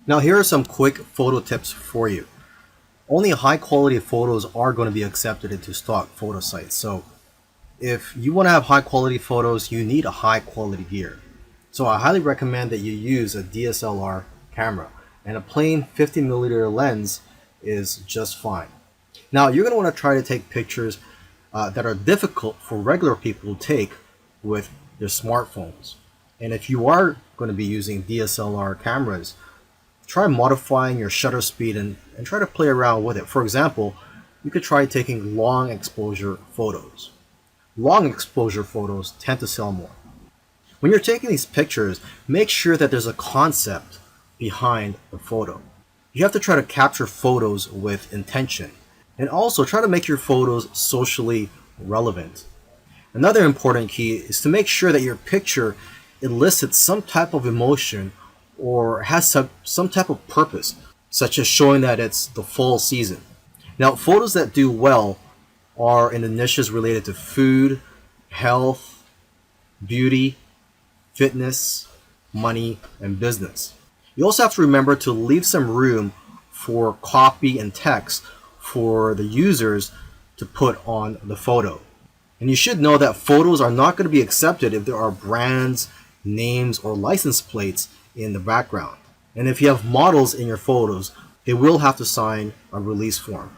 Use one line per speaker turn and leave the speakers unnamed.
Now here are some quick photo tips for you. Only high quality photos are going to be accepted into stock photo sites. So if you want to have high quality photos, you need a high quality gear. So I highly recommend that you use a DSLR camera, and a plain 50mm lens is just fine. Now you're going to want to try to take pictures that are difficult for regular people to take with their smartphones. And if you are going to be using DSLR cameras, try modifying your shutter speed and try to play around with it. For example, you could try taking long exposure photos. Long exposure photos tend to sell more. When you're taking these pictures, make sure that there's a concept behind the photo. You have to try to capture photos with intention, and also try to make your photos socially relevant. Another important key is to make sure that your picture elicits some type of emotion or has some type of purpose, such as showing that it's the fall season. Now, photos that do well are in the niches related to food, health, beauty, fitness, money, and business. You also have to remember to leave some room for copy and text for the users to put on the photo. And you should know that photos are not going to be accepted if there are brands, names, or license plates in the background. And if you have models in your photos, they will have to sign a release form.